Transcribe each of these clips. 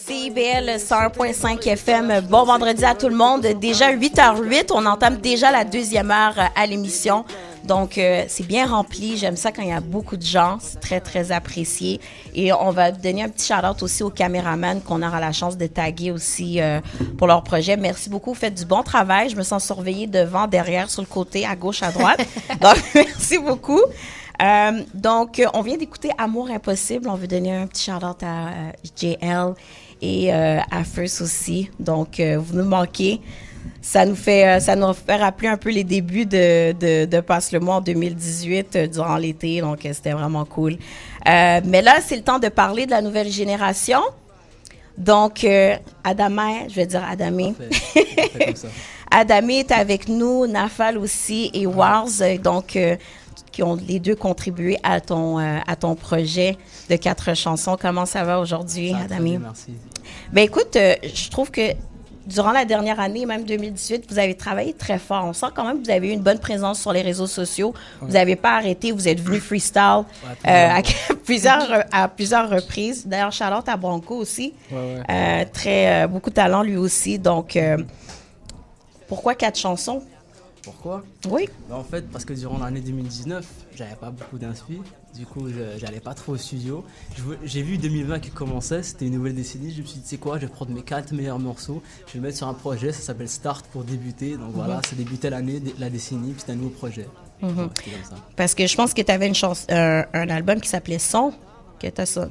CIBL 101.5 FM. Bon vendredi à tout le monde. Déjà 8h08, on entame déjà la deuxième heure à l'émission. Donc, c'est bien rempli. J'aime ça quand il y a beaucoup de gens. C'est très, très apprécié. Et on va donner un petit shout-out aussi aux caméramans qu'on aura la chance de taguer aussi pour leur projet. Merci beaucoup. Vous faites du bon travail. Je me sens surveillée devant, derrière, sur le côté, à gauche, à droite. Donc, merci beaucoup. Donc, on vient d'écouter Amour Impossible. On veut donner un petit shout-out à JL et à First aussi. Donc, vous nous manquez. Ça nous fait rappeler un peu les débuts de Passe le mois en 2018 durant l'été. Donc, c'était vraiment cool. Mais là, c'est le temps de parler de la nouvelle génération. Donc, Adamé, je vais dire Adamé. Parfait, comme ça. Adamé est avec nous, Nafal aussi et Wars. Donc, qui ont les deux contribué à ton projet de 4 chansons. Comment ça va aujourd'hui, Adamé? Merci. Ben écoute, je trouve que durant la dernière année, même 2018, vous avez travaillé très fort. On sent quand même que vous avez eu une bonne présence sur les réseaux sociaux. Ouais. Vous n'avez pas arrêté, vous êtes venu freestyle à plusieurs reprises. D'ailleurs, Charlotte à Bronco aussi. Ouais. Beaucoup de talent lui aussi. Donc, pourquoi 4 chansons? Pourquoi? Oui. En fait, parce que durant l'année 2019, j'avais pas beaucoup d'inspi. Du coup, j'allais pas trop au studio. J'ai vu 2020 qui commençait, c'était une nouvelle décennie. Je me suis dit, tu sais quoi, je vais prendre mes 4 meilleurs morceaux. Je vais le mettre sur un projet, ça s'appelle Start pour débuter. Donc voilà, ça débutait l'année, la décennie, puis c'était un nouveau projet. C'était comme ça. Parce que je pense que tu avais un album qui s'appelait Son.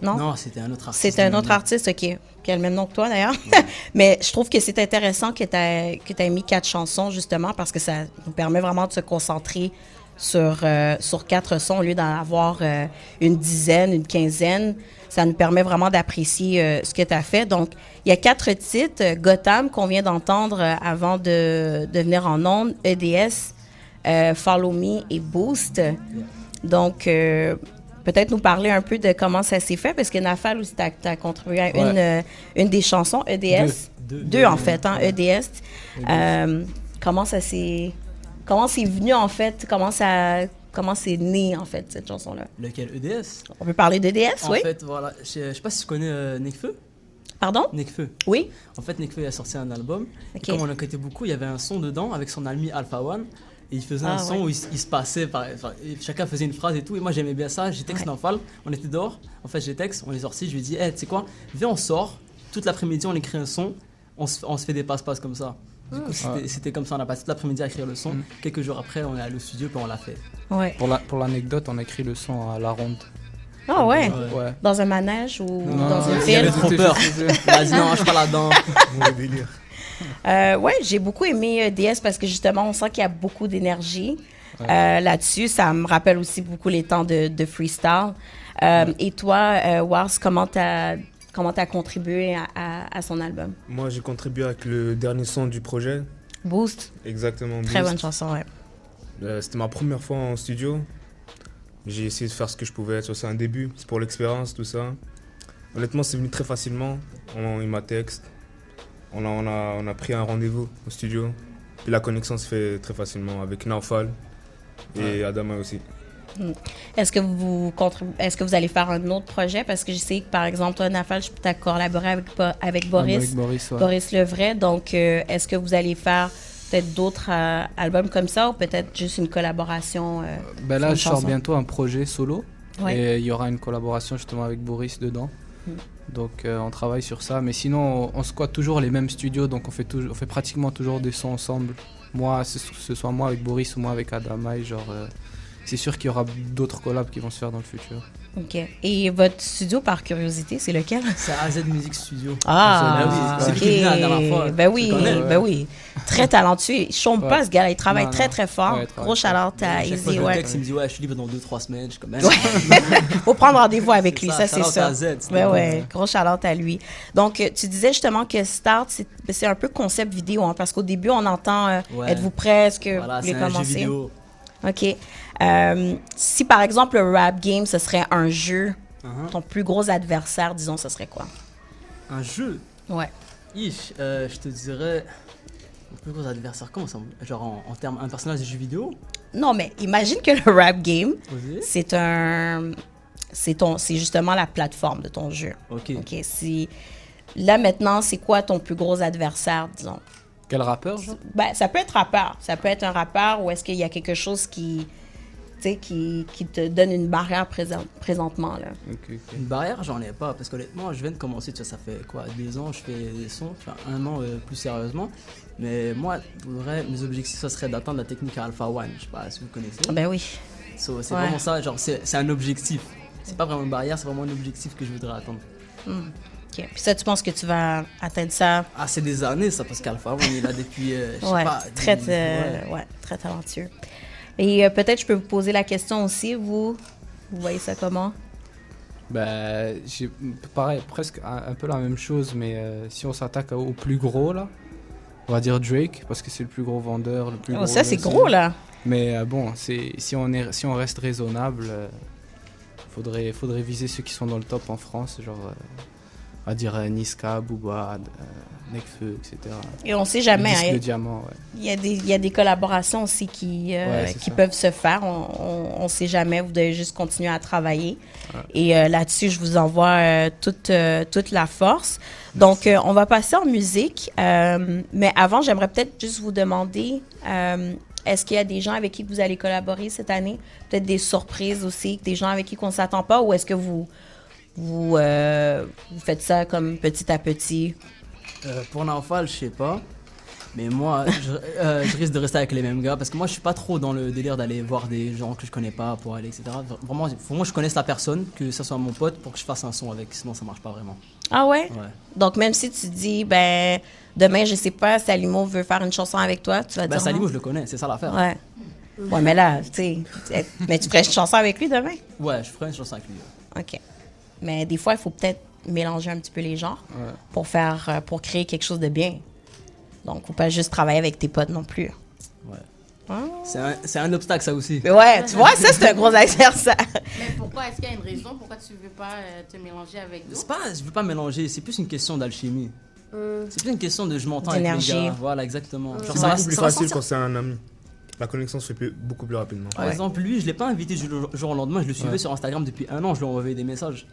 Non, c'était un autre artiste. C'était un autre artiste, OK. Qui a le même nom que toi, d'ailleurs. Ouais. Mais je trouve que c'est intéressant que tu aies mis 4 chansons, justement, parce que ça nous permet vraiment de se concentrer sur 4 sons au lieu d'en avoir une dizaine, une quinzaine. Ça nous permet vraiment d'apprécier ce que tu as fait. Donc, il y a 4 titres. Gotham, qu'on vient d'entendre avant de venir en ondes. EDS, Follow Me et Boost. Donc, peut-être nous parler un peu de comment ça s'est fait, parce que Nafal aussi, tu as contribué à une des chansons, EDS. Deux en fait, hein, EDS. Comment c'est venu, en fait? Comment c'est né, en fait, cette chanson-là? Lequel, EDS? On peut parler d'EDS, oui? En fait, voilà. Je sais pas si tu connais Nekfeu. Pardon? Nekfeu. Oui. En fait, Nekfeu a sorti un album. Okay. Et comme on enquêtait beaucoup, il y avait un son dedans avec son ami Alpha One. Et il faisait un son où il se passait, chacun faisait une phrase et tout. Et moi, j'aimais bien ça. J'ai texte Nafal, on était dehors. En fait, j'ai texte, on est sortis. Je lui ai dit, hey, tu sais quoi, viens, on sort. Toute l'après-midi, on écrit un son. On se fait des passe-passe comme ça. Du coup, c'était comme ça. On a passé toute l'après-midi à écrire le son. Quelques jours après, on est allé au studio puis on l'a fait. Ouais. Pour l'anecdote, on a écrit le son à la ronde. Ah ouais. Dans un manège ou dans une ville? J'avais trop peur. Vas-y, non, je suis pas là-dedans. Délire. J'ai beaucoup aimé DS parce que justement, on sent qu'il y a beaucoup d'énergie là-dessus. Ça me rappelle aussi beaucoup les temps de freestyle. Et toi, Wars, comment t'as contribué à son album? Moi, j'ai contribué avec le dernier son du projet. Boost. Exactement, Boost. Très bonne chanson, ouais. C'était ma première fois en studio. J'ai essayé de faire ce que je pouvais. C'est un début, c'est pour l'expérience, tout ça. Honnêtement, c'est venu très facilement. Il m'a texte. On a pris un rendez-vous au studio. Puis la connexion se fait très facilement avec Nafal et Adama aussi. Est-ce que vous allez faire un autre projet? Parce que je sais que, par exemple, toi, Nafal, tu as collaboré avec Boris. Boris Levray. Donc, est-ce que vous allez faire peut-être d'autres albums comme ça ou peut-être juste une collaboration? Là, je sors bientôt un projet solo. Ouais. Et il y aura une collaboration justement avec Boris dedans. Donc on travaille sur ça, mais sinon on squatte toujours les mêmes studios, donc on fait pratiquement toujours des sons ensemble. Moi, ce soit moi avec Boris ou moi avec Adamai, c'est sûr qu'il y aura d'autres collabs qui vont se faire dans le futur. OK. Et votre studio, par curiosité, c'est lequel? C'est AZ Music Studio. Ah, c'est lui la dernière fois. Ben oui. Très talentueux. Il chôme pas, ce gars-là. Il travaille très fort. Gros shout-out à Easy. Il me dit, je suis libre dans 2-3 semaines. Je suis comme, faut prendre rendez-vous avec lui, ça c'est ça. Ouais. Gros shout-out à lui. Donc, tu disais justement que Start, c'est un peu concept vidéo, hein, parce qu'au début, on entend êtes-vous prêts, est-ce que vous voulez commencer? Jeu vidéo. OK. Si, par exemple, le rap game, ce serait un jeu, ton plus gros adversaire, disons, ce serait quoi? Un jeu? Ouais. Je te dirais... Mon plus gros adversaire, comment ça? Genre en termes, un personnage de jeu vidéo? Non, mais imagine que le rap game, c'est justement la plateforme de ton jeu. OK. Si là, maintenant, c'est quoi ton plus gros adversaire, disons? Quel rappeur, genre? Ben, ça peut être rappeur. Ça peut être un rappeur ou est-ce qu'il y a quelque chose qui te donne une barrière présentement, là? Ok. Une barrière, j'en ai pas, parce qu'honnêtement, je viens de commencer, tu vois, ça fait quoi, 2 ans, je fais des sons, tu vois, 1 an plus sérieusement. Mais moi, pour vrai, mes objectifs, ça serait d'atteindre la technique à Alpha One. Je sais pas si vous connaissez. Ben oui. So, c'est vraiment ça, genre, c'est un objectif. C'est pas vraiment une barrière, c'est vraiment un objectif que je voudrais atteindre. OK. Puis ça, tu penses que tu vas atteindre ça? Ah, c'est des années, ça, parce qu'Alpha One, il est là depuis, je sais Ouais, pas. très talentueux. Et peut-être je peux vous poser la question aussi, vous voyez ça comment? Ben, j'ai pareil, presque un peu la même chose, mais si on s'attaque au plus gros, là, on va dire Drake, parce que c'est le plus gros vendeur, le plus gros... Ça, c'est gros, là! Mais bon, si on reste raisonnable, faudrait viser ceux qui sont dans le top en France, genre, on va dire Niska, Booba, Nekfeu, etc. Et on sait jamais. Le disque de diamant, ouais. Il y a des collaborations aussi qui peuvent se faire. On sait jamais. Vous devez juste continuer à travailler. Ouais. Et là-dessus, je vous envoie toute la force. Donc, on va passer en musique. Mais avant, j'aimerais peut-être juste vous demander, est-ce qu'il y a des gens avec qui vous allez collaborer cette année? Peut-être des surprises aussi, des gens avec qui on ne s'attend pas? Ou est-ce que vous faites ça comme petit à petit? Pour Naufal, je sais pas. Mais moi, je risque de rester avec les mêmes gars parce que moi, je suis pas trop dans le délire d'aller voir des gens que je connais pas pour aller, etc. Vraiment, il faut moi que je connaisse la personne, que ça soit mon pote pour que je fasse un son avec, sinon ça marche pas vraiment. Ah ouais? Ouais. Donc, même si tu dis, ben, demain, je sais pas, Salimo veut faire une chanson avec toi, tu vas dire. Salimo, je le connais, c'est ça l'affaire. Ouais. Ouais, mais là, tu sais, mais tu ferais une chanson avec lui demain? Ouais, je ferais une chanson avec lui. OK. Mais des fois, il faut peut-être mélanger un petit peu les genres pour créer quelque chose de bien. Donc, faut pas juste travailler avec tes potes non plus. Ouais. Ah. C'est un obstacle, ça aussi. Mais ouais, tu vois, ça, c'est un gros exercice. Mais pourquoi? Est-ce qu'il y a une raison pourquoi tu veux pas te mélanger avec d'autres? Je veux pas mélanger, c'est plus une question d'alchimie. C'est plus une question de je m'entends avec les gars. Voilà, exactement. C'est beaucoup plus facile quand c'est un ami. La connexion se fait beaucoup plus rapidement. Par exemple, lui, je l'ai pas invité du jour au lendemain, je le suivais sur Instagram depuis 1 an, je lui envoyais des messages.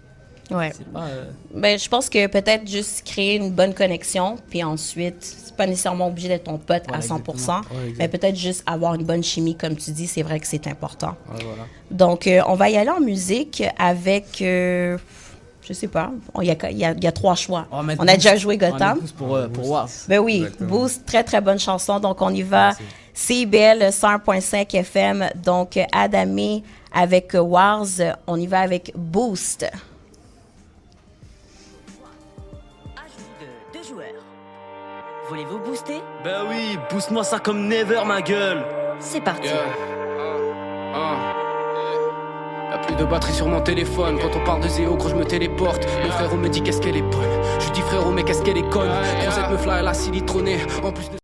Ouais. C'est pas, Ben, je pense que peut-être juste créer une bonne connexion, puis ensuite, c'est pas nécessairement obligé d'être ton pote à 100%, mais peut-être juste avoir une bonne chimie, comme tu dis, c'est vrai que c'est important. Ouais, voilà. Donc, on va y aller en musique avec, je sais pas, il y a 3 choix. On a déjà joué Gotham. Pour Wars. Ben oui, Exactement. Boost, très très bonne chanson, donc on y va. CIBL 101.5 FM, donc Adamé avec Wars, on y va avec Boost. Deux joueurs. Voulez-vous booster? Ben oui, booste-moi ça comme never, ma gueule. C'est parti. Y'a plus de batterie sur mon téléphone. Quand on parle de Zéo, gros, je me téléporte. Mon frérot me dit qu'est-ce qu'elle est bonne. Je lui dis frérot, mais qu'est-ce qu'elle est conne. Rosette me fly, elle a cilitronnée. En plus de